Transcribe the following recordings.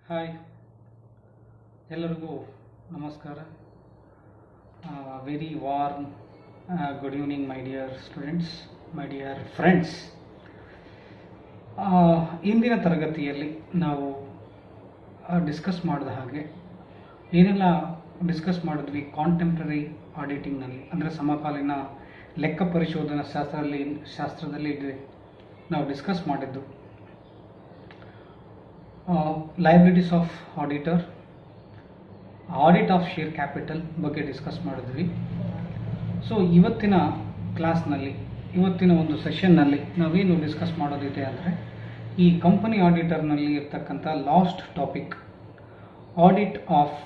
Hi, ಎಲ್ಲರಿಗೂ ನಮಸ್ಕಾರ. Very warm good evening my dear students, my dear friends. ಇಂದಿನ ತರಗತಿಯಲ್ಲಿ ನಾವು ಡಿಸ್ಕಸ್ ಮಾಡಿದ ಹಾಗೆ ಏನೆಲ್ಲ ಡಿಸ್ಕಸ್ ಮಾಡಿದ್ವಿ ಕಾಂಟೆಂಪ್ರರಿ ಆಡಿಟಿಂಗ್ನಲ್ಲಿ, ಅಂದರೆ ಸಮಕಾಲೀನ ಲೆಕ್ಕ ಪರಿಶೋಧನಾ ಶಾಸ್ತ್ರದಲ್ಲಿ ನಾವು ಡಿಸ್ಕಸ್ ಮಾಡಿದ್ದು liabilities of auditor, audit of share capital ಬಗ್ಗೆ ಡಿಸ್ಕಸ್ ಮಾಡಿದ್ವಿ. ಸೊ ಇವತ್ತಿನ ಕ್ಲಾಸ್ನಲ್ಲಿ, ಇವತ್ತಿನ ಒಂದು ಸೆಷನ್ನಲ್ಲಿ ನಾವೇನು ಡಿಸ್ಕಸ್ ಮಾಡೋದಿದೆ ಅಂದರೆ ಈ ಕಂಪನಿ ಆಡಿಟರ್ನಲ್ಲಿ ಇರ್ತಕ್ಕಂಥ last topic audit of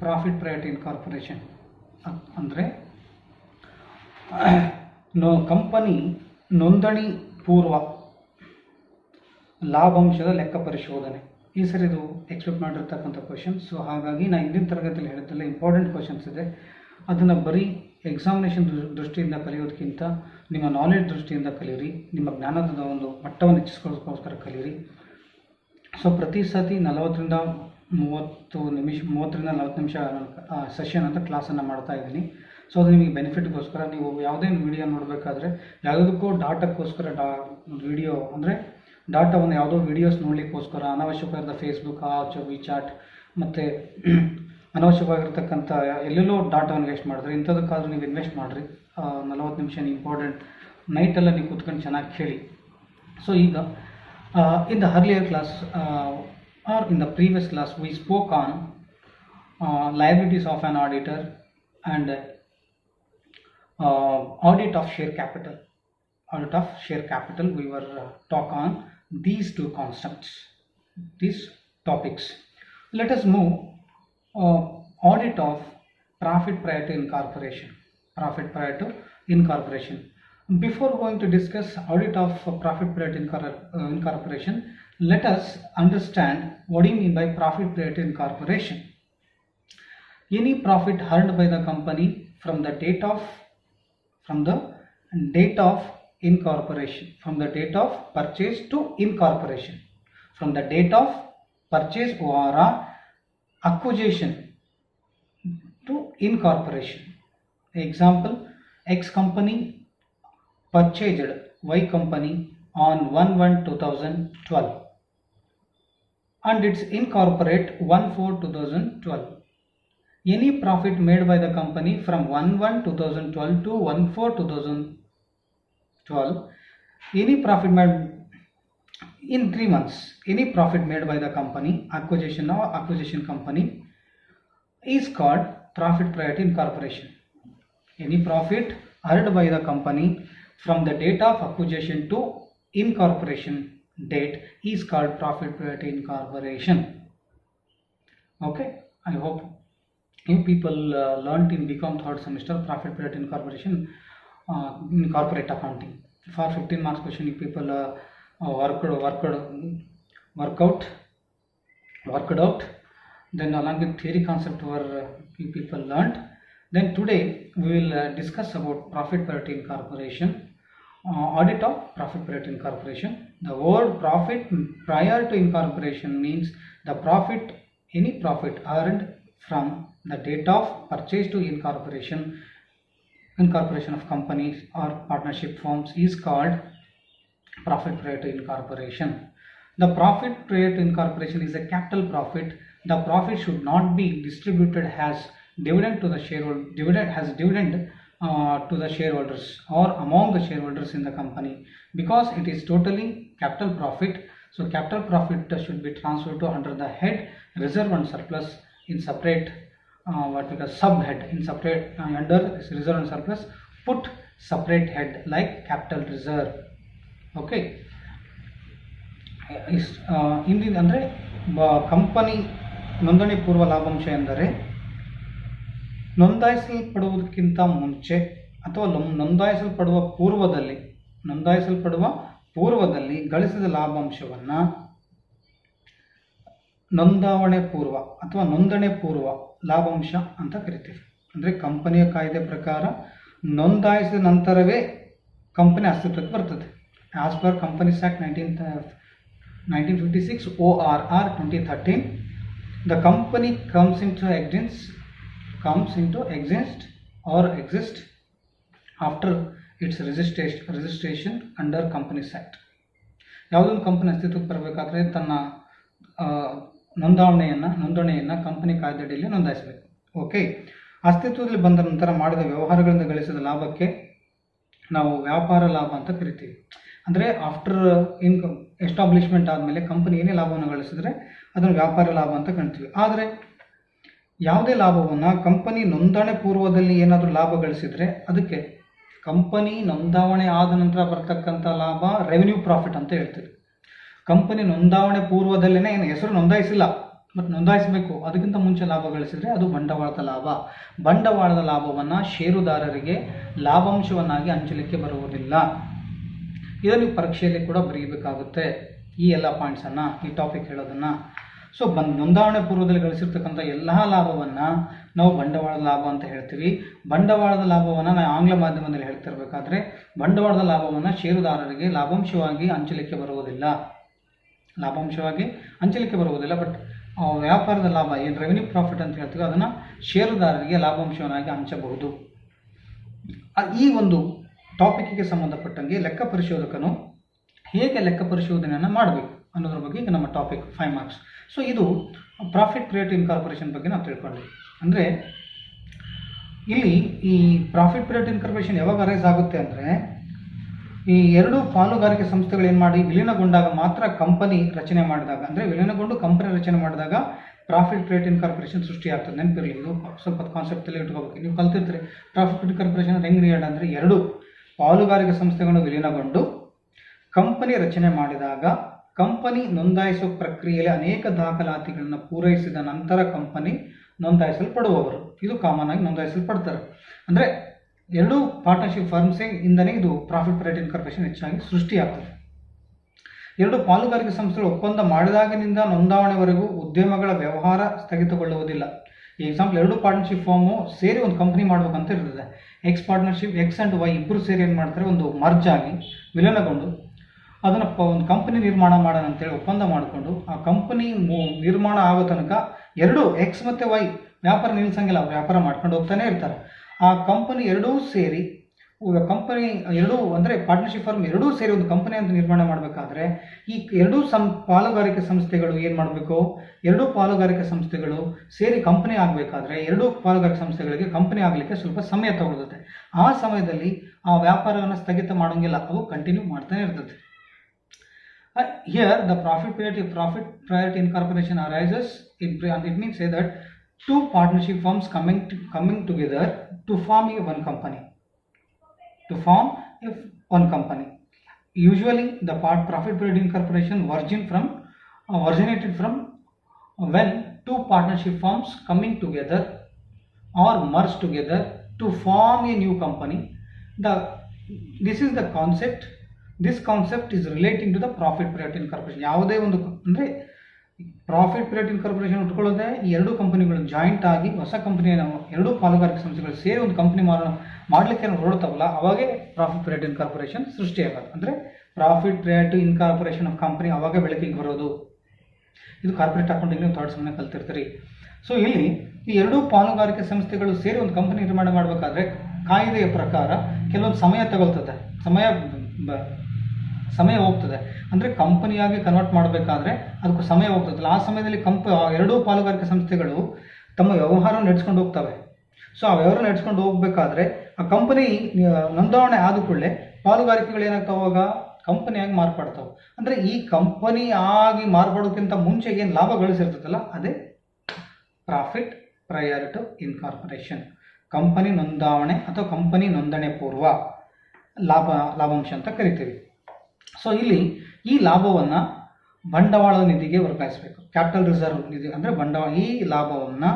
profit priority incorporation. ಅಂದರೆ ಕಂಪನಿ ನೋಂದಣಿ ಪೂರ್ವ ಲಾಭಾಂಶದ ಲೆಕ್ಕ ಪರಿಶೋಧನೆ. ಈ ಸರಿ ಇದು ಎಕ್ಸ್ಪೆಕ್ಟ್ ಮಾಡಿರ್ತಕ್ಕಂಥ ಕ್ವಶನ್ಸ್. ಸೊ ಹಾಗಾಗಿ ನಾನು ಹಿಂದಿನ ತರಗತಿಯಲ್ಲಿ ಹೇಳಿದ್ದೆಲ್ಲ ಇಂಪಾರ್ಟೆಂಟ್ ಕ್ವಶನ್ಸ್ ಇದೆ. ಅದನ್ನು ಬರೀ ಎಕ್ಸಾಮಿನೇಷನ್ ದೃಷ್ಟಿಯಿಂದ ಕಲಿಯೋದಕ್ಕಿಂತ ನಿಮ್ಮ ನಾಲೆಡ್ಜ್ ದೃಷ್ಟಿಯಿಂದ ಕಲಿಯಿರಿ, ನಿಮ್ಮ ಜ್ಞಾನದ ಒಂದು ಮಟ್ಟವನ್ನು ಹೆಚ್ಚಿಸ್ಕೊಳ್ಳೋದಕ್ಕೋಸ್ಕರ ಕಲಿಯಿರಿ. ಸೊ ಪ್ರತಿ ಸತಿ 40ರಿಂದ 40 ನಿಮಿಷ ಸೆಷನ್ ಅಂತ ಕ್ಲಾಸನ್ನು ಮಾಡ್ತಾ ಇದ್ದೀನಿ. ಸೊ ಅದು ನಿಮಗೆ ಬೆನಿಫಿಟ್ಗೋಸ್ಕರ. ನೀವು ಯಾವುದೇ ವಿಡಿಯೋ ನೋಡಬೇಕಾದ್ರೆ ಯಾವುದಕ್ಕೂ ಡಾಟಾಕ್ಕೋಸ್ಕರ ವಿಡಿಯೋ ಅಂದರೆ ಡಾಟಾವನ್ನು ಯಾವುದೋ ವೀಡಿಯೋಸ್ ನೋಡಲಿಕ್ಕೋಸ್ಕರ ಅನಾವಶ್ಯಕವಾದ ಫೇಸ್ಬುಕ್, ವಿಚಾಟ್ ಮತ್ತು ಅನಾವಶ್ಯಕವಾಗಿರ್ತಕ್ಕಂಥ ಎಲ್ಲೆಲ್ಲೋ ಡಾಟಾವನ್ನು ವೇಸ್ಟ್ ಮಾಡಿದ್ರೆ ಇಂಥದಕ್ಕಾದ್ರೂ ನೀವು ಇನ್ವೆಸ್ಟ್ ಮಾಡಿರಿ. 40 ನಿಮಿಷ ಇಂಪಾರ್ಟೆಂಟ್, ನೈಟೆಲ್ಲ ನೀವು ಕೂತ್ಕೊಂಡು ಚೆನ್ನಾಗಿ ಕೇಳಿ. ಸೊ ಈಗ in the earlier class or in the previous class we spoke on liabilities of an auditor and audit of share capital. Audit of share capital, we were talk on these two concepts, these topics. Let us move audit of profit prior to incorporation. Profit prior to incorporation. Before going to discuss audit of profit prior to incorporation, let us understand what do you mean by profit prior to incorporation. Any profit earned by the company from the date of incorporation, from the date of purchase to incorporation, from the date of purchase or acquisition to incorporation. Example, X company purchased Y company on 1/1/2012 and it's incorporate 1/4/2012. Any profit made by the company from 1/1/2012 to 1/4/2012, any profit made in 3 months, any profit made by the company, acquisition or acquisition company, is called profit prior to incorporation. Any profit earned by the company from the date of acquisition to incorporation date is called profit prior to incorporation. Okay, I hope you people learnt in BCom 3rd semester profit prior to incorporation in corporate accounting. For 15 marks question, you people worked out. Then along with theory concept were you people learnt. Then today we will discuss about profit prior to incorporation, audit of profit prior to incorporation. The word profit prior to incorporation means the profit, any profit earned from the date of purchase to incorporation of companies or partnership firms is called profit prior to incorporation. The profit prior to incorporation is a capital profit. The profit should not be distributed as dividend to the shareholders or among the shareholders in the company, because it is totally capital profit. So capital profit should be transferred to under the head reserve and surplus in separate what we call subhead, in separate under reserve and surplus put separate head like capital reserve. Okay, ಇಂದಿನ ಅಂದರೆ company ನೋಂದಣಿ ಪೂರ್ವ ಲಾಭಾಂಶ ಎಂದರೆ ನೋಂದಾಯಿಸಲ್ಪಡುವುದಕ್ಕಿಂತ ಮುಂಚೆ ಅಥವಾ ನೋಂದಾಯಿಸಲ್ಪಡುವ ಪೂರ್ವದಲ್ಲಿ ಗಳಿಸಿದ ಲಾಭಾಂಶವನ್ನು ನೋಂದಣಿ ಪೂರ್ವ ಲಾಭಾಂಶ ಅಂತ ಕರಿತೀವಿ. ಅಂದರೆ ಕಂಪನಿಯ ಕಾಯ್ದೆ ಪ್ರಕಾರ ನೋಂದಾಯಿಸಿದ ನಂತರವೇ ಕಂಪನಿ ಅಸ್ತಿತ್ವಕ್ಕೆ ಬರ್ತದೆ. As per companies act 1956 ORR 2013 The company comes into exist or exist after its registration under Companies Act. ಯಾವುದೊಂದು ಕಂಪನಿ ಅಸ್ತಿತ್ವಕ್ಕೆ ಬರಬೇಕಾದ್ರೆ ತನ್ನ ನೋಂದಣಿಯನ್ನು ಕಂಪನಿ ಕಾಯ್ದೆಯಡಿಯಲ್ಲಿ ನೋಂದಾಯಿಸಬೇಕು. ಓಕೆ, ಅಸ್ತಿತ್ವದಲ್ಲಿ ಬಂದ ನಂತರ ಮಾಡಿದ ವ್ಯವಹಾರಗಳಿಂದ ಗಳಿಸಿದ ಲಾಭಕ್ಕೆ ನಾವು ವ್ಯಾಪಾರ ಲಾಭ ಅಂತ ಕರಿತೀವಿ. ಅಂದರೆ ಆಫ್ಟರ್ ಎಸ್ಟಾಬ್ಲಿಷ್ಮೆಂಟ್ ಆದಮೇಲೆ ಕಂಪನಿ ಏನೇ ಲಾಭವನ್ನು ಗಳಿಸಿದ್ರೆ ಅದನ್ನು ವ್ಯಾಪಾರ ಲಾಭ ಅಂತ ಕಾಣ್ತೀವಿ. ಆದರೆ ಯಾವುದೇ ಲಾಭವನ್ನು ಕಂಪನಿ ನೋಂದಣಿ ಪೂರ್ವದಲ್ಲಿ ಏನಾದರೂ ಲಾಭ ಗಳಿಸಿದರೆ ಅದಕ್ಕೆ ಕಂಪನಿ ನೋಂದಾವಣೆ ಆದ ನಂತರ ಬರ್ತಕ್ಕಂಥ ಲಾಭ ರೆವಿನ್ಯೂ ಪ್ರಾಫಿಟ್ ಅಂತ ಹೇಳ್ತೀವಿ. ಕಂಪನಿ ನೋಂದಾವಣೆ ಪೂರ್ವದಲ್ಲೇ ಏನು ಹೆಸರು ನೋಂದಾಯಿಸಿಲ್ಲ, ಮತ್ತು ನೋಂದಾಯಿಸಬೇಕು, ಅದಕ್ಕಿಂತ ಮುಂಚೆ ಲಾಭ ಗಳಿಸಿದರೆ ಅದು ಬಂಡವಾಳದ ಲಾಭ. ಬಂಡವಾಳದ ಲಾಭವನ್ನು ಷೇರುದಾರರಿಗೆ ಲಾಭಾಂಶವನ್ನಾಗಿ ಹಂಚಲಿಕ್ಕೆ ಬರುವುದಿಲ್ಲ. ಇದನ್ನು ನೀವು ಪರೀಕ್ಷೆಯಲ್ಲಿ ಕೂಡ ಬರೆಯಬೇಕಾಗುತ್ತೆ, ಈ ಎಲ್ಲ ಪಾಯಿಂಟ್ಸನ್ನು, ಈ ಟಾಪಿಕ್ ಹೇಳೋದನ್ನು. ಸೊ ನೋಂದಾವಣೆ ಪೂರ್ವದಲ್ಲಿ ಗಳಿಸಿರ್ತಕ್ಕಂಥ ಎಲ್ಲ ಲಾಭವನ್ನು ನಾವು ಬಂಡವಾಳದ ಲಾಭ ಅಂತ ಹೇಳ್ತೀವಿ. ಬಂಡವಾಳದ ಲಾಭವನ್ನು ನಾವು ಆಂಗ್ಲ ಮಾಧ್ಯಮದಲ್ಲಿ ಹೇಳ್ತಿರ್ಬೇಕಾದ್ರೆ ಬಂಡವಾಳದ ಲಾಭವನ್ನು ಷೇರುದಾರರಿಗೆ ಲಾಭಾಂಶವಾಗಿ ಹಂಚಲಿಕ್ಕೆ ಬರುವುದಿಲ್ಲ. ಬಟ್ ವ್ಯಾಪಾರದ ಲಾಭ ಏನು ರೆವಿನ್ಯೂ ಪ್ರಾಫಿಟ್ ಅಂತ ಹೇಳ್ತೀವಿ ಅದನ್ನು ಷೇರುದಾರರಿಗೆ ಲಾಭಾಂಶವನ್ನಾಗಿ ಹಂಚಬಹುದು. ಈ ಒಂದು ಟಾಪಿಕ್ಗೆ ಸಂಬಂಧಪಟ್ಟಂಗೆ ಲೆಕ್ಕ ಪರಿಶೋಧಕನು ಹೇಗೆ ಲೆಕ್ಕ ಪರಿಶೋಧನೆಯನ್ನು ಮಾಡಬೇಕು ಅನ್ನೋದ್ರ ಬಗ್ಗೆ ಈಗ ನಮ್ಮ ಟಾಪಿಕ್ 5 ಮಾರ್ಕ್ಸ್. ಸೊ ಇದು ಪ್ರಾಫಿಟ್ ಪೇರಿಯಡ್ ಇನ್ಕಾರ್ಪೊರೇಷನ್ ಬಗ್ಗೆ ನಾವು ತಿಳ್ಕೊಂಡ್ವಿ. ಅಂದರೆ ಇಲ್ಲಿ ಈ ಪ್ರಾಫಿಟ್ ಪೇರಿಯಡ್ ಇನ್ಕಾರ್ಪೊರೇಷನ್ ಯಾವಾಗ ಅರೈಸ್ ಆಗುತ್ತೆ ಅಂದರೆ ಈ ಎರಡು ಪಾಲುಗಾರಿಕೆ ಸಂಸ್ಥೆಗಳು ಏನು ಮಾಡಿ ವಿಲೀನಗೊಂಡಾಗ ಮಾತ್ರ ಕಂಪನಿ ರಚನೆ ಮಾಡಿದಾಗ, ಅಂದರೆ ವಿಲೀನಗೊಂಡು ಕಂಪನಿ ರಚನೆ ಮಾಡಿದಾಗ ಪ್ರಾಫಿಟ್ ಪೇರಿಯಡ್ ಇನ್ಕಾರ್ಪೊರೇಷನ್ ಸೃಷ್ಟಿಯಾಗ್ತದೆ. ನೆನಪಿರಲಿ, ಇದು ಸ್ವಲ್ಪ ಕಾನ್ಸೆಪ್ಟಲ್ಲಿ ಇಟ್ಕೋಬೇಕು. ನೀವು ಕಲ್ತಿರ್ತೀರಿ ಪ್ರಾಫಿಟ್ ಇನ್ಕಾರ್ಪೊರೇಷನ್ ಹೆಂಗೆ ಕ್ರಿಯೇಟ್ ಅಂದರೆ ಎರಡು ಪಾಲುಗಾರಿಕೆ ಸಂಸ್ಥೆಗಳು ವಿಲೀನಗೊಂಡು ಕಂಪನಿ ರಚನೆ ಮಾಡಿದಾಗ ಕಂಪನಿ ನೋಂದಾಯಿಸುವ ಪ್ರಕ್ರಿಯೆಯಲ್ಲಿ ಅನೇಕ ದಾಖಲಾತಿಗಳನ್ನು ಪೂರೈಸಿದ ನಂತರ ಕಂಪನಿ ನೋಂದಾಯಿಸಲ್ಪಡುವವರು. ಇದು ಕಾಮನ್ ಆಗಿ ನೋಂದಾಯಿಸಲ್ಪಡ್ತಾರೆ. ಅಂದರೆ ಎರಡು ಪಾರ್ಟ್ನರ್ಶಿಪ್ ಫರ್ಮ್ಸಿಂದನೇ ಇದು ಪ್ರಾಫಿಟ್ ಪೇರಿಯಡ್ ಇನ್ಕಾರ್ಪೊರೇಷನ್ ಹೆಚ್ಚಾಗಿ ಸೃಷ್ಟಿಯಾಗ್ತದೆ. ಎರಡು ಪಾಲುಗಾರಿಕೆ ಸಂಸ್ಥೆಗಳು ಒಪ್ಪಂದ ಮಾಡಿದಾಗಿನಿಂದ ನೋಂದಾವಣೆವರೆಗೂ ಉದ್ಯಮಗಳ ವ್ಯವಹಾರ ಸ್ಥಗಿತಗೊಳ್ಳುವುದಿಲ್ಲ. ಈ ಎಕ್ಸಾಂಪಲ್, ಎರಡು ಪಾರ್ಟ್ನರ್ಶಿಪ್ ಫಾರ್ಮು ಸೇರಿ ಒಂದು ಕಂಪನಿ ಮಾಡಬೇಕಂತ ಇರ್ತದೆ. X partnership X and Y ಇಬ್ಬರು ಸೇರಿ ಏನು ಮಾಡ್ತಾರೆ, ಒಂದು ಮರ್ಜ್ ಆಗಿ ವಿಲೀನಗೊಂಡು ಅದನ್ನು ಒಂದು ಕಂಪನಿ ನಿರ್ಮಾಣ ಮಾಡೋಣ ಅಂತೇಳಿ ಒಪ್ಪಂದ ಮಾಡಿಕೊಂಡು ಆ ಕಂಪನಿ ನಿರ್ಮಾಣ ಆಗೋ ತನಕ ಎರಡು ಎಕ್ಸ್ ಮತ್ತು ವೈ ವ್ಯಾಪಾರ ನಿಲ್ಲಿಸಂಗಿಲ್ಲ, ವ್ಯಾಪಾರ ಮಾಡ್ಕೊಂಡು ಹೋಗ್ತಾನೆ ಇರ್ತಾರೆ. ಆ ಕಂಪನಿ ಎರಡೂ ಸೇರಿ ಅಂದರೆ ಪಾರ್ಟ್ನರ್ಶಿಪ್ ಫರ್ಮ್ ಎರಡೂ ಸೇರಿ ಒಂದು ಕಂಪನಿ ಅಂತ ನಿರ್ಮಾಣ ಮಾಡಬೇಕಾದ್ರೆ ಈ ಎರಡೂ ಪಾಲುಗಾರಿಕೆ ಸಂಸ್ಥೆಗಳು ಏನು ಮಾಡಬೇಕು, ಎರಡೂ ಪಾಲುಗಾರಿಕೆ ಸಂಸ್ಥೆಗಳು ಸೇರಿ ಕಂಪನಿ ಆಗಬೇಕಾದ್ರೆ ಎರಡೂ ಪಾಲುಗಾರಿಕೆ ಸಂಸ್ಥೆಗಳಿಗೆ ಕಂಪನಿ ಆಗಲಿಕ್ಕೆ ಸ್ವಲ್ಪ ಸಮಯ ತಗೊಳ್ಳುತ್ತೆ. ಆ ಸಮಯದಲ್ಲಿ ಆ ವ್ಯಾಪಾರವನ್ನು ಸ್ಥಗಿತ ಮಾಡೋಂಗಿಲ್ಲ, ಅವು ಕಂಟಿನ್ಯೂ ಮಾಡ್ತಾನೆ ಇರ್ತದೆ. Here the profit paritet incorporation arises. It means say that two partnership firms coming together to form one company. Usually the profit paritet incorporation originated from when two partnership firms coming together or merge together to form a new company. This is the concept. This concept is relating to the profit paritet incorporation. ಯಾವುದೇ ಒಂದು ಅಂದರೆ profit ಪೇರಿಯಡ್ incorporation ಉಟ್ಕೊಳ್ಳೋದೇ ಈ ಎರಡು ಕಂಪನಿಗಳು joint ಆಗಿ ಹೊಸ ಕಂಪನಿಯನ್ನು ಎರಡೂ ಪಾಲುಗಾರಿಕೆ ಸಂಸ್ಥೆಗಳು ಸೇರಿ ಒಂದು ಕಂಪನಿ ಮಾಡಲಿಕ್ಕೆ ಹೊರಡ್ತಾವಲ್ಲ, ಅವಾಗೇ ಪ್ರಾಫಿಟ್ ಪೇರಿಯಡ್ ಇನ್ಕಾರ್ಪೊರೇಷನ್ ಸೃಷ್ಟಿಯಾಗೋದು. ಅಂದರೆ ಪ್ರಾಫಿಟ್ ಪೇರಿಯಡ್ ಇನ್ಕಾರ್ಪೊರೇಷನ್ ಆಫ್ ಕಂಪನಿ ಅವಾಗೇ ಬೆಳಕಿಗೆ ಬರೋದು. ಇದು ಕಾರ್ಪೊರೇಟ್ ಅಕೌಂಟಿಂಗ್ ನೀವು ಥರ್ಡ್ ಸೆಮ್ನಲ್ಲಿ ಕಲ್ತಿರ್ತೀರಿ. ಸೊ ಇಲ್ಲಿ ಈ ಎರಡೂ ಪಾಲುಗಾರಿಕೆ ಸಂಸ್ಥೆಗಳು ಸೇರಿ ಒಂದು ಕಂಪನಿ ನಿರ್ಮಾಣ ಮಾಡಬೇಕಾದ್ರೆ ಕಾಯ್ದೆಯ ಪ್ರಕಾರ ಕೆಲವೊಂದು ಸಮಯ ತಗೊಳ್ತದೆ, ಸಮಯ ಹೋಗ್ತದೆ. ಅಂದರೆ ಕಂಪನಿಯಾಗಿ ಕನ್ವರ್ಟ್ ಮಾಡಬೇಕಾದ್ರೆ ಅದಕ್ಕೂ ಸಮಯ ಹೋಗ್ತದಲ್ಲ, ಆ ಸಮಯದಲ್ಲಿ ಎರಡೂ ಪಾಲುಗಾರಿಕೆ ಸಂಸ್ಥೆಗಳು ತಮ್ಮ ವ್ಯವಹಾರ ನಡೆಸ್ಕೊಂಡು ಹೋಗ್ತವೆ. ಸೊ ಆ ವ್ಯವಹಾರ ನಡೆಸ್ಕೊಂಡು ಹೋಗ್ಬೇಕಾದ್ರೆ ಆ ಕಂಪನಿ ನೋಂದಾವಣೆ ಆದ ಕೂಡಲೇ ಪಾಲುಗಾರಿಕೆಗಳು ಏನಾಗ್ತಾವೆ, ಅವಾಗ ಕಂಪನಿಯಾಗಿ ಮಾರ್ಪಾಡ್ತಾವೆ. ಅಂದರೆ ಈ ಕಂಪನಿ ಆಗಿ ಮಾರ್ಪಾಡೋಕ್ಕಿಂತ ಮುಂಚೆ ಏನು ಲಾಭ ಗಳಿಸಿರ್ತದಲ್ಲ ಅದೇ ಪ್ರಾಫಿಟ್ ಪ್ರಯಾರಿಟಿ ಇನ್ಕಾರ್ಪೊರೇಷನ್. ಕಂಪನಿ ನೋಂದಾವಣೆ ಅಥವಾ ಕಂಪನಿ ನೋಂದಣಿ ಪೂರ್ವ ಲಾಭಾಂಶ ಅಂತ ಕರಿತೀವಿ. ಸೊ ಇಲ್ಲಿ ಈ ಲಾಭವನ್ನು ಬಂಡವಾಳದ ನಿಧಿಗೆ ವರ್ಗಾಯಿಸಬೇಕು. ಕ್ಯಾಪಿಟಲ್ ರಿಸರ್ವ್ ನಿಧಿ ಅಂದರೆ ಈ ಲಾಭವನ್ನು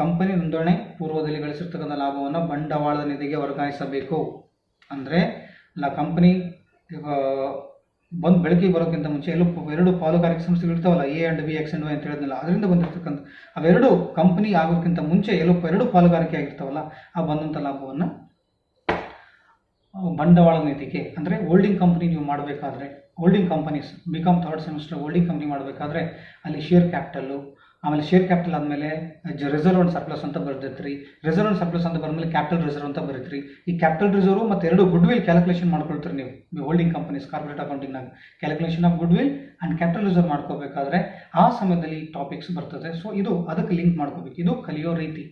ಕಂಪನಿ ನೋಂದಣಿ ಪೂರ್ವದಲ್ಲಿ ಗಳಿಸಿರ್ತಕ್ಕಂಥ ಲಾಭವನ್ನು ಬಂಡವಾಳದ ನಿಧಿಗೆ ವರ್ಗಾಯಿಸಬೇಕು. ಅಂದರೆ ಕಂಪನಿ ಬೆಳಕಿಗೆ ಬರೋಕ್ಕಿಂತ ಮುಂಚೆ ಎರಡು ಪಾಲುಗಾರಿಕೆ ಸಂಸ್ಥೆಗಳು ಇರ್ತಾವಲ್ಲ, A and B, X and Y ಅಂತ ಹೇಳಿದ್ನಲ್ಲ, ಅದರಿಂದ ಬಂದಿರ್ತಕ್ಕಂಥ ಅವೆರಡು ಕಂಪನಿ ಆಗೋಕ್ಕಿಂತ ಮುಂಚೆ ಎರಡು ಪಾಲುಗಾರಿಕೆ ಆಗಿರ್ತಾವಲ್ಲ, ಆ ಬಂದಂಥ ಲಾಭವನ್ನು ಬಂಡವಾಳ ನಿಧಿಗೆ, ಅಂದರೆ ಹೋಲ್ಡಿಂಗ್ ಕಂಪನಿ ನೀವು ಮಾಡಬೇಕಾದ್ರೆ, holding companies BCom third semester holding company ಮಾಡಬೇಕಾದ್ರೆ ಅಲ್ಲಿ ಶೇರ್ ಕ್ಯಾಪಿಟಲ್ಲು ಆಮೇಲೆ ಶೇರ್ ಕ್ಯಾಪಿಟಲ್ ಆದಮೇಲೆ ರಿಸರ್ವ್ ಅಂಡ್ ಸರ್ಪ್ಲಸ್ ಅಂತ ಬರ್ದಿರ್ತೀರಿ. ರಿಸರ್ವ್ ಅಂಡ್ ಸರ್ಪ್ಲಸ್ ಅಂತ ಬಂದಮೇಲೆ ಕ್ಯಾಪಿಟಲ್ ರಿಸರ್ವ್ ಅಂತ ಬರೀತೀರಿ. ಈ ಕ್ಯಾಪಿಟಲ್ ರಿಸರ್ವ್ ಮತ್ತು ಎರಡು ಗುಡ್ ವಿಲ್ ಕ್ಯಾಲ್ಕುಲೇಷನ್ ಮಾಡ್ಕೊಳ್ತೀರಿ ನೀವು ಹೋಲ್ಡಿಂಗ್ ಕಂಪನೀಸ್ ಕಾರ್ಪೊರೇಟ್ ಅಕೌಂಟಿಂಗ್ನಾಗ calculation of goodwill and capital reserve ಮಾಡ್ಕೋಬೇಕಾದ್ರೆ ಆ ಸಮಯದಲ್ಲಿ ಟಾಪಿಕ್ಸ್ ಬರ್ತದೆ. ಸೊ ಇದು ಅದಕ್ಕೆ ಲಿಂಕ್ ಮಾಡ್ಕೋಬೇಕು. ಇದು ಕಲಿಯೋ ರೀತಿ.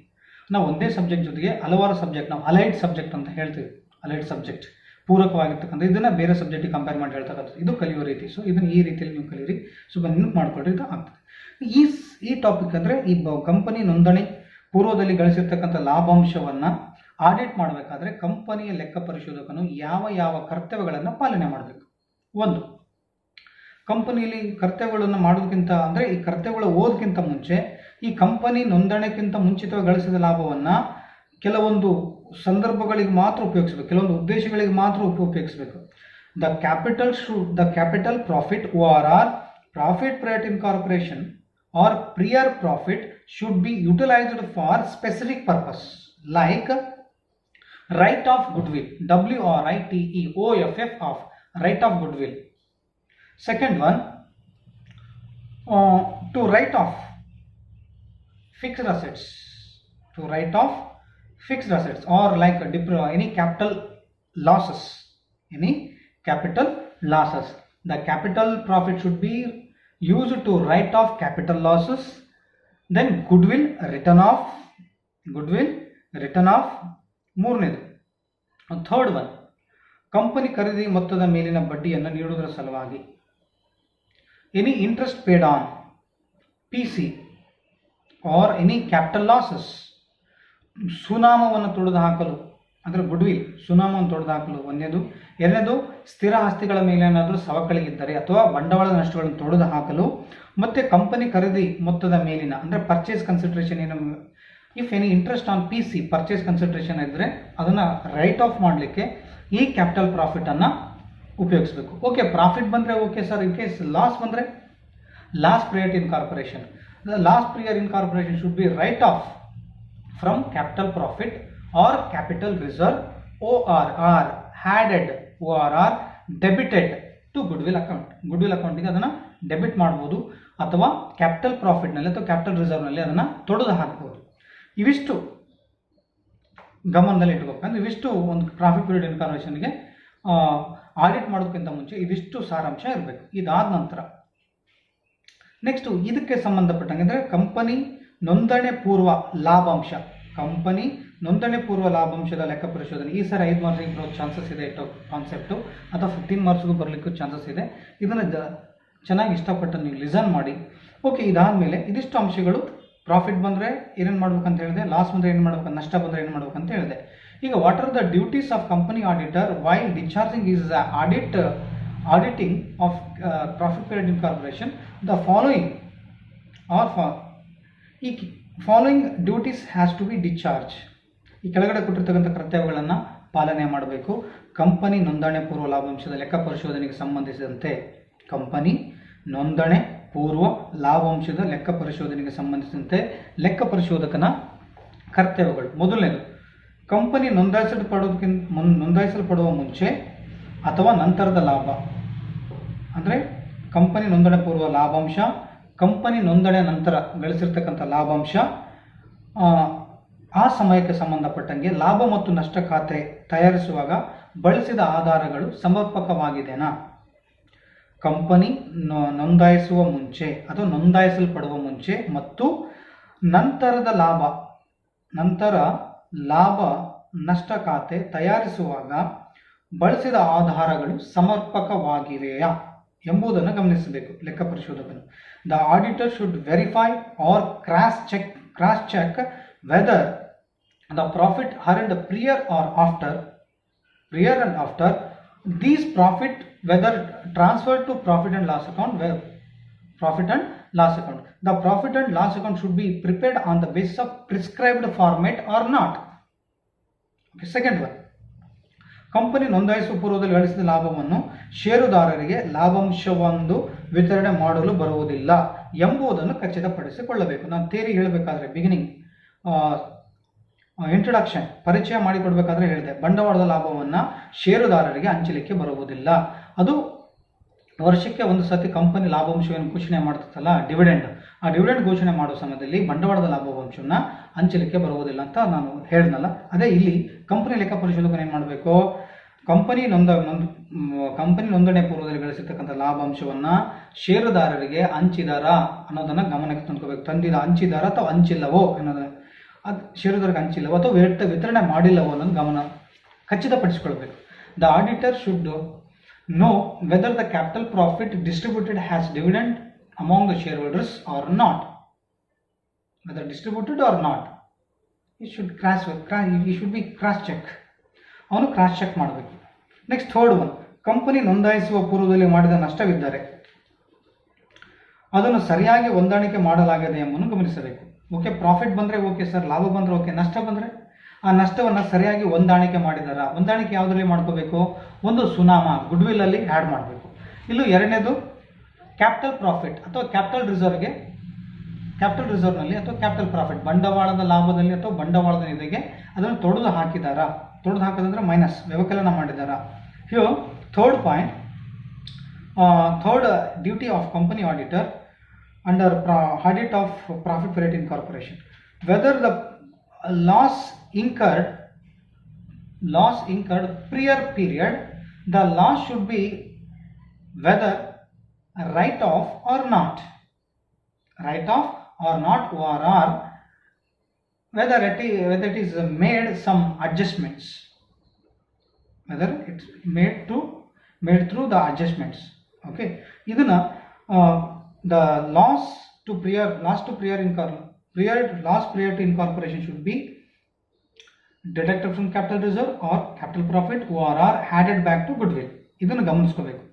ನಾವು ಒಂದೇ ಸಬ್ಜೆಕ್ಟ್ ಜೊತೆಗೆ ಹಲವಾರು ಸಬ್ಜೆಕ್ಟ್, ನಾವು ಅಲೈಡ್ ಸಬ್ಜೆಕ್ಟ್ ಅಂತ ಹೇಳ್ತೀವಿ. ಅಲೈಡ್ ಸಬ್ಜೆಕ್ಟ್ ಪೂರಕವಾಗಿರ್ತಕ್ಕಂಥ ಇದನ್ನು ಬೇರೆ ಸಬ್ಜೆಕ್ಟಿಗೆ ಕಂಪೇರ್ ಮಾಡಿ ಹೇಳ್ತಕ್ಕಂಥದ್ದು ಇದು ಕಲಿಯೋ ರೀತಿ. ಸೊ ಇದನ್ನು ಈ ರೀತಿಯಲ್ಲಿ ನೀವು ಕಲೀರಿ. ಸ್ವಲ್ಪ ನೆನಪು ಮಾಡ್ಕೊಳ್ರಿ, ಇದು ಆಗ್ತದೆ. ಈ ಟಾಪಿಕ್ ಅಂದರೆ ಈ ಕಂಪನಿ ನೋಂದಣಿ ಪೂರ್ವದಲ್ಲಿ ಗಳಿಸಿರ್ತಕ್ಕಂಥ ಲಾಭಾಂಶವನ್ನು ಆಡಿಟ್ ಮಾಡಬೇಕಾದ್ರೆ ಕಂಪನಿಯ ಲೆಕ್ಕ ಪರಿಶೋಧಕನು ಯಾವ ಯಾವ ಕರ್ತವ್ಯಗಳನ್ನು ಪಾಲನೆ ಮಾಡಬೇಕು. ಒಂದು, ಕಂಪನಿಯಲ್ಲಿ ಕರ್ತವ್ಯಗಳನ್ನು ಮಾಡೋದಕ್ಕಿಂತ ಅಂದರೆ ಈ ಕರ್ತವ್ಯಗಳು ಓದೋಕ್ಕಿಂತ ಮುಂಚೆ ಈ ಕಂಪನಿ ನೋಂದಣಿಗಿಂತ ಮುಂಚಿತವಾಗಿ ಗಳಿಸಿದ ಲಾಭವನ್ನು ಕೆಲವೊಂದು ಸಂದರ್ಭಗಳಿಗೆ ಮಾತ್ರ ಉಪಯೋಗಿಸಬೇಕು, ಕೆಲವೊಂದು ಉದ್ದೇಶಗಳಿಗೆ ಮಾತ್ರ ಉಪಯೋಗಿಸಬೇಕು. The capital profit ORR profit private incorporation or prior profit should be utilized for specific purpose like right of goodwill, WRITEOFF of right of goodwill. Second one, to write off fixed assets, or like any capital losses, the capital profit should be used to write off capital losses. Then goodwill written off. ಮೂರನೇದು. Third one, company ಖರೀದಿ ಮೊತ್ತದ ಮೇಲಿನ ಬಡ್ಡಿಯನ್ನು ನೀಡುವುದರ ಸಲುವಾಗಿ any interest paid on PC or any capital losses, ಸುನಾಮವನ್ನು ತೊಡೆದು ಹಾಕಲು ಅಂದರೆ ಗುಡ್ವಿಲ್ ಸುನಾಮವನ್ನು ತೊಡೆದು ಹಾಕಲು ಒಂದನೇದು. ಎರಡನೇದು, ಸ್ಥಿರ ಆಸ್ತಿಗಳ ಮೇಲೆ ಏನಾದರೂ ಸವಕಳಿಗಿದ್ದರೆ ಅಥವಾ ಬಂಡವಾಳದ ನಷ್ಟಗಳನ್ನು ತೊಡೆದು ಹಾಕಲು. ಮತ್ತು ಕಂಪನಿ ಖರೀದಿ ಮೊತ್ತದ ಮೇಲಿನ ಅಂದರೆ ಪರ್ಚೇಸ್ ಕನ್ಸಿಡರೇಷನ್ ಏನು, if any interest on PC purchase consideration ಇದ್ದರೆ ಅದನ್ನು ರೈಟ್ ಆಫ್ ಮಾಡಲಿಕ್ಕೆ ಈ ಕ್ಯಾಪಿಟಲ್ ಪ್ರಾಫಿಟನ್ನು ಉಪಯೋಗಿಸಬೇಕು. ಓಕೆ, ಪ್ರಾಫಿಟ್ ಬಂದರೆ okay sir. In case loss ಬಂದರೆ loss prior incorporation, loss prior incorporation should be write off from capital profit or capital reserve, ORR added, ORR debited to goodwill account. goodwill ಅಕೌಂಟಿಗೆ ಅದನ್ನು debit ಮಾಡ್ಬೋದು ಅಥವಾ capital ಪ್ರಾಫಿಟ್ನಲ್ಲಿ ಅಥವಾ capital ರಿಸರ್ವ್ನಲ್ಲಿ ಅದನ್ನು ತೊಡೆದು ಹಾಕ್ಬೋದು. ಇವಿಷ್ಟು ಗಮನದಲ್ಲಿ ಇಟ್ಕೋಬೇಕಂದ್ರೆ ಇವಿಷ್ಟು ಒಂದು ಪ್ರಾಫಿಟ್ ಪೀರಿಯಡ್ ಇನ್ಕಾರ್ಪೊರೇಷನ್ಗೆ ಆಡಿಟ್ ಮಾಡೋದಕ್ಕಿಂತ ಮುಂಚೆ ಇದಿಷ್ಟು ಸಾರಾಂಶ ಇರಬೇಕು. ಇದಾದ ನಂತರ ನೆಕ್ಸ್ಟು ಇದಕ್ಕೆ ಸಂಬಂಧಪಟ್ಟಂಗೆ ಅಂದರೆ ಕಂಪನಿ ನೋಂದಣಿ ಪೂರ್ವ ಲಾಭಾಂಶ, ಕಂಪನಿ ನೋಂದಣಿ ಪೂರ್ವ ಲಾಭಾಂಶದ ಲೆಕ್ಕ ಪರಿಶೋಧನೆ. ಈ ಸರಿ 5 ಮಾರ್ಕ್ಸಿಗೆ ಬರೋ ಚಾನ್ಸಸ್ ಇದೆ ಕಾನ್ಸೆಪ್ಟು, ಅಥವಾ 15 ಮಾರ್ಕ್ಸ್ಗೂ ಬರಲಿಕ್ಕೂ ಚಾನ್ಸಸ್ ಇದೆ. ಇದನ್ನು ಚೆನ್ನಾಗಿ ಇಷ್ಟಪಟ್ಟು ನೀವು ಲಿಸನ್ ಮಾಡಿ. ಓಕೆ, ಇದಾದಮೇಲೆ ಇದಿಷ್ಟು ಅಂಶಗಳು. ಪ್ರಾಫಿಟ್ ಬಂದರೆ ಏನೇನು ಮಾಡ್ಬೇಕಂತ ಹೇಳಿದೆ, ಲಾಸ್ ಬಂದರೆ ಏನು ಮಾಡ್ಬೇಕು, ನಷ್ಟ ಬಂದರೆ ಏನು ಮಾಡ್ಬೇಕಂತ ಹೇಳಿದೆ. ಈಗ what are the duties of company auditor while discharging is auditing of profit period incorporation? The following ಈ following duties has to be discharge. ಈ ಕೆಳಗಡೆ ಕೊಟ್ಟಿರ್ತಕ್ಕಂಥ ಕರ್ತವ್ಯಗಳನ್ನು ಪಾಲನೆ ಮಾಡಬೇಕು. ಕಂಪನಿ ನೋಂದಣಿ ಪೂರ್ವ ಲಾಭಾಂಶದ ಲೆಕ್ಕ ಪರಿಶೋಧನೆಗೆ ಸಂಬಂಧಿಸಿದಂತೆ, ಕಂಪನಿ ನೋಂದಣಿ ಪೂರ್ವ ಲಾಭಾಂಶದ ಲೆಕ್ಕ ಪರಿಶೋಧನೆಗೆ ಸಂಬಂಧಿಸಿದಂತೆ ಲೆಕ್ಕ ಪರಿಶೋಧಕನ ಕರ್ತವ್ಯಗಳು. ಮೊದಲನೇದು, ಕಂಪನಿ ನೋಂದಾಯಿಸಲ್ಪಡುವ ಮುಂಚೆ ಅಥವಾ ನಂತರದ ಲಾಭ, ಅಂದರೆ ಕಂಪನಿ ನೋಂದಣಿ ಪೂರ್ವ ಲಾಭಾಂಶ, ಕಂಪನಿ ನೋಂದಣಿಯ ನಂತರ ಗಳಿಸಿರ್ತಕ್ಕಂಥ ಲಾಭಾಂಶ, ಆ ಸಮಯಕ್ಕೆ ಸಂಬಂಧಪಟ್ಟಂಗೆ ಲಾಭ ಮತ್ತು ನಷ್ಟ ಖಾತೆ ತಯಾರಿಸುವಾಗ ಬಳಸಿದ ಆಧಾರಗಳು ಸಮರ್ಪಕವಾಗಿದೆನಾ? ಕಂಪನಿ ನೋಂದಾಯಿಸುವ ಮುಂಚೆ ಅಥವಾ ನೋಂದಾಯಿಸಲ್ಪಡುವ ಮುಂಚೆ ಮತ್ತು ನಂತರ ಲಾಭ ನಷ್ಟ ಖಾತೆ ತಯಾರಿಸುವಾಗ ಬಳಸಿದ ಆಧಾರಗಳು ಸಮರ್ಪಕವಾಗಿವೆಯಾ ಎಂಬುದನ್ನು ಗಮನಿಸಬೇಕು ಲೆಕ್ಕ ಪರಿಶೋಧಕನು. The auditor should verify or cross check whether the profit earned prior and after these profit whether transferred to profit and loss account. The profit and loss account should be prepared on the basis of prescribed format or not. Okay, second one, company ನೋಂದಾಯಿಸುವ ಪೂರ್ವದಲ್ಲಿ ಗಳಿಸಿದ ಲಾಭವನ್ನು ಷೇರುದಾರರಿಗೆ ಲಾಭಾಂಶವೊಂದು ವಿತರಣೆ ಮಾಡಲು ಬರುವುದಿಲ್ಲ ಎಂಬುದನ್ನು ಖಚಿತಪಡಿಸಿಕೊಳ್ಳಬೇಕು. ನಾನು ಥಿಯರಿ ಹೇಳಬೇಕಾದ್ರೆ ಬಿಗಿನಿಂಗ್ ಇಂಟ್ರೊಡಕ್ಷನ್ ಪರಿಚಯ ಮಾಡಿಕೊಡ್ಬೇಕಾದ್ರೆ ಹೇಳಿದೆ, ಬಂಡವಾಳದ ಲಾಭವನ್ನು ಷೇರುದಾರರಿಗೆ ಹಂಚಲಿಕ್ಕೆ ಬರುವುದಿಲ್ಲ. ಅದು ವರ್ಷಕ್ಕೆ ಒಂದು ಸತಿ ಕಂಪನಿ ಲಾಭಾಂಶವನ್ನು ಘೋಷಣೆ ಮಾಡ್ತಲ್ಲ ಡಿವಿಡೆಂಡ್, ಆ ಡಿವಿಡೆಂಡ್ ಘೋಷಣೆ ಮಾಡೋ ಸಮಯದಲ್ಲಿ ಬಂಡವಾಳದ ಲಾಭಾಂಶವನ್ನು ಹಂಚಲಿಕ್ಕೆ ಬರುವುದಿಲ್ಲ ಅಂತ ನಾನು ಹೇಳಿದ್ನಲ್ಲ. ಅದೇ ಇಲ್ಲಿ ಕಂಪನಿ ಲೆಕ್ಕ ಪರಿಶೋಧಕರು ಏನು ಮಾಡಬೇಕು, ಕಂಪನಿ ನೋಂದಣಿ ಪೂರ್ವದಲ್ಲಿ ಗಳಿಸಿರ್ತಕ್ಕಂಥ ಲಾಭಾಂಶವನ್ನು ಷೇರುದಾರರಿಗೆ ಹಂಚಿದಾರ ಅನ್ನೋದನ್ನು ಗಮನಕ್ಕೆ ತಂದ್ಕೋಬೇಕು. ಹಂಚಿದಾರ ಅಥವಾ ಹಂಚಿಲ್ಲವೋ ಅನ್ನೋದು, ಅದು ಷೇರುದಾರರಿಗೆ ಹಂಚಿಲ್ಲವೋ ಅಥವಾ ವಿತರಣೆ ಮಾಡಿಲ್ಲವೋ ಅನ್ನೋದು ಗಮನ ಖಚಿತಪಡಿಸಿಕೊಳ್ಬೇಕು. The auditor should know whether the capital profit distributed has dividend among the shareholders or not. Whether distributed or not, he should be cross check. ಅವನು ಕ್ರಾಸ್ ಚೆಕ್ ಮಾಡಬೇಕು. ನೆಕ್ಸ್ಟ್ ಥರ್ಡ್ ಒನ್, ಕಂಪನಿ ನೋಂದಾಯಿಸುವ ಪೂರ್ವದಲ್ಲಿ ಮಾಡಿದ ನಷ್ಟವಿದ್ದರೆ ಅದನ್ನು ಸರಿಯಾಗಿ ಹೊಂದಾಣಿಕೆ ಮಾಡಲಾಗಿದೆ ಎಂಬುದನ್ನು ಗಮನಿಸಬೇಕು. ಓಕೆ, ಪ್ರಾಫಿಟ್ ಬಂದರೆ ಓಕೆ ಸರ್, ಲಾಭ ಬಂದರೆ ಓಕೆ, ನಷ್ಟ ಬಂದರೆ ಆ ನಷ್ಟವನ್ನು ಸರಿಯಾಗಿ ಹೊಂದಾಣಿಕೆ ಮಾಡಿದಾರ. ಹೊಂದಾಣಿಕೆ ಯಾವುದರಲ್ಲಿ ಮಾಡ್ಕೋಬೇಕು, ಒಂದು ಸುನಾಮ ಗುಡ್ವಿಲ್ ಅಲ್ಲಿ ಆ್ಯಡ್ ಮಾಡಬೇಕು. ಇಲ್ಲೂ ಎರಡನೇದು ಕ್ಯಾಪಿಟಲ್ ಪ್ರಾಫಿಟ್ ಅಥವಾ ಕ್ಯಾಪಿಟಲ್ ರಿಸರ್ವ್ನಲ್ಲಿ ಅಥವಾ ಕ್ಯಾಪಿಟಲ್ ಪ್ರಾಫಿಟ್ ಬಂಡವಾಳದ ಲಾಭದಲ್ಲಿ ಅಥವಾ ಬಂಡವಾಳದ ನಿಧಿಗೆ ಅದನ್ನು ತೊಡೆದು ಹಾಕೋದಂದ್ರೆ ಮೈನಸ್ ವ್ಯವಕಲನ ಮಾಡಿದಾರ. Here third point, third duty of company auditor under audit of profit parenting corporation, whether the loss incurred prior period, the loss should be whether write off or not, or whether it is made some adjustments, whether it's made through the adjustments. Okay, iduna the loss prior to incorporation should be deducted from capital reserve or capital profit ORR added back to goodwill. ಇದನ್ನು ಗಮನಿಸ್ಕೋಬೇಕು.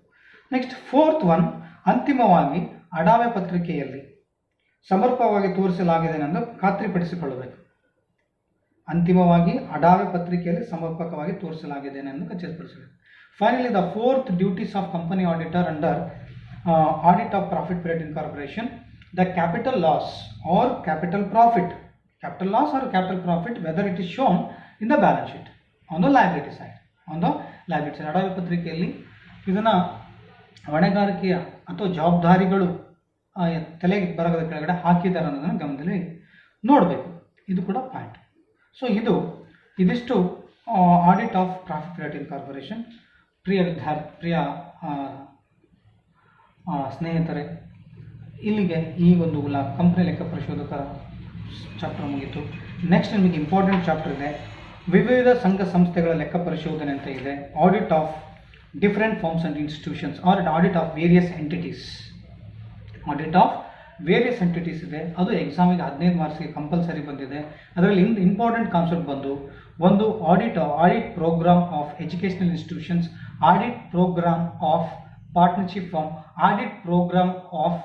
Next fourth one, ಅಂತಿಮವಾಗಿ ಅಡಾವೆ ಪತ್ರಿಕೆಯಲ್ಲಿ ಸಮರ್ಪಕವಾಗಿ ತೋರಿಸಲಾಗಿದೆ ಎಂದು ಖಾತ್ರಿಪಡಿಸಿಕೊಳ್ಳಬೇಕು. ಅಂತಿಮವಾಗಿ ಅಡಾವೆ ಪತ್ರಿಕೆಯಲ್ಲಿ ಸಮರ್ಪಕವಾಗಿ ತೋರಿಸಲಾಗಿದೆ ಎಂದು ಖಚಿತಪಡಿಸಬೇಕು. Finally the fourth duties of company auditor under audit of profit parenting corporation, the capital loss or capital profit, whether it is shown in the balance sheet on the liability side. ಅಡಾವೆ ಪತ್ರಿಕೆಯಲ್ಲಿ ಇದನ್ನು ಹೊಣೆಗಾರಿಕೆಯ ಅಥವಾ ಜವಾಬ್ದಾರಿಗಳು ತಲೆಗೆ ಬರಗದ ಕೆಳಗಡೆ ಹಾಕಿದ್ದಾರೆ ಅನ್ನೋದನ್ನು ಗಮನದಲ್ಲಿ ನೋಡಬೇಕು. ಇದು ಕೂಡ ಪಾಯಿಂಟ್. ಸೊ ಇದಿಷ್ಟು audit of profit parenting corporation. ಪ್ರಿಯ ಸ್ನೇಹಿತರೆ, ಇಲ್ಲಿಗೆ ಈ ಒಂದು ಕಂಪನಿ ಲೆಕ್ಕ ಪರಿಶೋಧಕರ ಚಾಪ್ಟರ್ ಮುಗಿತು. ನೆಕ್ಸ್ಟ್ ನಿಮಗೆ ಇಂಪಾರ್ಟೆಂಟ್ ಚಾಪ್ಟರ್ ಇದೆ, ವಿವಿಧ ಸಂಘ ಸಂಸ್ಥೆಗಳ ಲೆಕ್ಕ ಪರಿಶೋಧನೆ ಅಂತ ಇದೆ. Audit of different firms and institutions or audit of various entities ಇದೆ. ಅದು ಎಕ್ಸಾಮಿಗೆ 15 ಮಾರ್ಕ್ಸ್ಗೆ ಕಂಪಲ್ಸರಿ ಬಂದಿದೆ. ಅದರಲ್ಲಿ ಇಂಪಾರ್ಟೆಂಟ್ ಕಾನ್ಸೆಪ್ಟ್ ಬಂದು ಒಂದು audit program of educational institutions, audit program of partnership firm, audit program of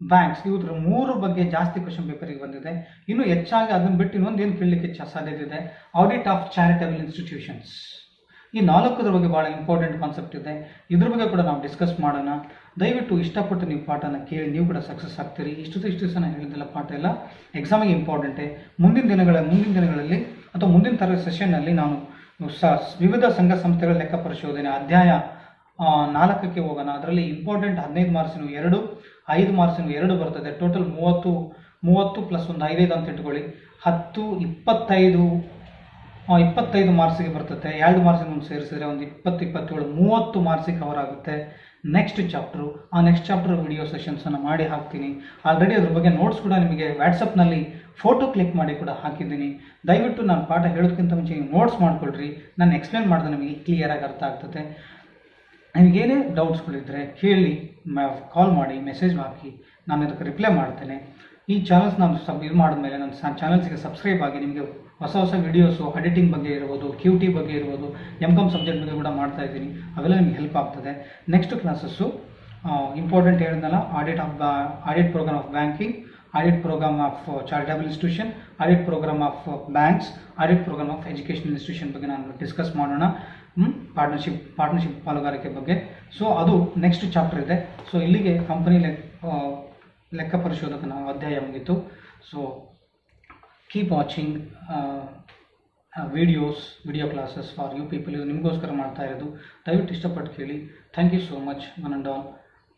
banks ಇವುದ್ರ 3 ಬಗ್ಗೆ ಜಾಸ್ತಿ ಕ್ವಶನ್ ಪೇಪರಿಗೆ ಬಂದಿದೆ. ಇನ್ನು ಹೆಚ್ಚಾಗಿ ಅದನ್ನು ಬಿಟ್ಟು ಇನ್ನೊಂದು ಏನು ಕೇಳಲಿಕ್ಕೆ ಸಾಧ್ಯತೆ ಇದೆ, ಆಡಿಟ್ ಆಫ್ ಚಾರಿಟಬಲ್ ಇನ್ಸ್ಟಿಟ್ಯೂಷನ್ಸ್. ಈ 4 ಬಗ್ಗೆ ಭಾಳ ಇಂಪಾರ್ಟೆಂಟ್ ಕಾನ್ಸೆಪ್ಟ್ ಇದೆ. ಇದ್ರ ಬಗ್ಗೆ ಕೂಡ ನಾವು ಡಿಸ್ಕಸ್ ಮಾಡೋಣ. ದಯವಿಟ್ಟು ಇಷ್ಟಪಟ್ಟು ನೀವು ಪಾಠನ ಕೇಳಿ ನೀವು ಕೂಡ ಸಕ್ಸಸ್ ಆಗ್ತೀರಿ. ಇಷ್ಟು ದಿವಸ ನಾನು ಹೇಳಿದ್ದೆಲ್ಲ ಪಾಠ ಎಲ್ಲ ಎಕ್ಸಾಮಿಗೆ ಇಂಪಾರ್ಟೆಂಟೇ. ಮುಂದಿನ ದಿನಗಳಲ್ಲಿ ಅಥವಾ ಮುಂದಿನ ಥರದ ಸೆಷನ್ನಲ್ಲಿ ನಾನು ವಿವಿಧ ಸಂಘ ಸಂಸ್ಥೆಗಳ ಲೆಕ್ಕ ಪರಿಶೋಧನೆ ಅಧ್ಯಾಯ 4ಕ್ಕೆ ಹೋಗೋಣ. ಅದರಲ್ಲಿ ಇಂಪಾರ್ಟೆಂಟ್ 15 ಮಾರ್ಕ್ಸಿನ 2, 5 ಮಾರ್ಕ್ಸಿನ 2 ಬರ್ತದೆ. ಟೋಟಲ್ 30 ಪ್ಲಸ್ ಒಂದು 5 ಅಂತ ಇಟ್ಕೊಳ್ಳಿ, 10, 25 ಮಾರ್ಕ್ಸಿಗೆ ಬರ್ತದೆ. 2 ಮಾರ್ಕ್ಸಿನ ಒಂದು ಸೇರಿಸಿದ್ರೆ ಒಂದು 20, 27, 30 ಮಾರ್ಕ್ಸಿಗೆ ಕವರ್ ಆಗುತ್ತೆ. ನೆಕ್ಸ್ಟ್ ಚಾಪ್ಟರ್ ವಿಡಿಯೋ ಸೆಷನ್ಸನ್ನು ಮಾಡಿ ಹಾಕ್ತೀನಿ. ಆಲ್ರೆಡಿ ಅದ್ರ ಬಗ್ಗೆ ನೋಟ್ಸ್ ಕೂಡ ನಿಮಗೆ ವಾಟ್ಸಪ್ನಲ್ಲಿ ಫೋಟೋ ಕ್ಲಿಕ್ ಮಾಡಿ ಕೂಡ ಹಾಕಿದ್ದೀನಿ. ದಯವಿಟ್ಟು ನಾನು ಪಾಠ ಹೇಳೋದಕ್ಕಿಂತ ಮುಂಚೆ ನೀವು ನೋಟ್ಸ್ ಮಾಡ್ಕೊಳ್ರಿ. ನಾನು ಎಕ್ಸ್ಪ್ಲೇನ್ ಮಾಡಿದ್ರೆ ನಿಮಗೆ ಕ್ಲಿಯರಾಗಿ ಅರ್ಥ ಆಗ್ತದೆ. ನಿಮಗೇನೇ ಡೌಟ್ಸ್ಗಳಿದ್ದರೆ ಕೇಳಿ, ಕಾಲ್ ಮಾಡಿ, ಮೆಸೇಜ್ ಹಾಕಿ, ನಾನು ಅದಕ್ಕೆ ರಿಪ್ಲೈ ಮಾಡ್ತೇನೆ. ಈ ಚಾನಲ್ಸ್ ನಾನು ಇದು ಮಾಡಿದ್ಮೇಲೆ ನನ್ನ ಚಾನಲ್ಸ್ಗೆ ಸಬ್ಸ್ಕ್ರೈಬ್ ಆಗಿ ನಿಮಗೆ ಹೊಸ ವಿಡಿಯೋಸು ಎಡಿಟಿಂಗ್ ಬಗ್ಗೆ ಇರ್ಬೋದು, QT ಬಗ್ಗೆ ಇರ್ಬೋದು, MCOM ಸಬ್ಜೆಕ್ಟ್ ಬಗ್ಗೆ ಕೂಡ ಮಾಡ್ತಾ ಇದ್ದೀನಿ. ಅವೆಲ್ಲ ನಿಮಗೆ ಹೆಲ್ಪ್ ಆಗ್ತದೆ. ನೆಕ್ಸ್ಟ್ ಕ್ಲಾಸಸ್ಸು ಇಂಪಾರ್ಟೆಂಟ್ ಹೇಳಿದ್ನಲ್ಲ, audit program of banking, audit program of charitable institution, audit program of banks, audit program of educational institution ಬಗ್ಗೆ ನಾನು ಡಿಸ್ಕಸ್ ಮಾಡೋಣ. ಪಾರ್ಟ್ನರ್ಶಿಪ್ ಪಾಲುಗಾರಿಕೆ ಬಗ್ಗೆ. ಸೊ ಅದು ನೆಕ್ಸ್ಟ್ ಚಾಪ್ಟರ್ ಇದೆ. ಸೊ ಇಲ್ಲಿಗೆ ಕಂಪನಿ ಲೆಕ್ಕ ಪರಿಶೋಧಕನ ಅಧ್ಯಾಯ ಮುಗಿತು. So keep watching video classes for you people. ಇದು ನಿಮಗೋಸ್ಕರ ಮಾಡ್ತಾ ಇರೋದು. ದಯವಿಟ್ಟು ಇಷ್ಟಪಟ್ಟು ಕೇಳಿ. Thank you so much one and all.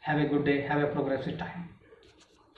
Have a good day, have A progressive time.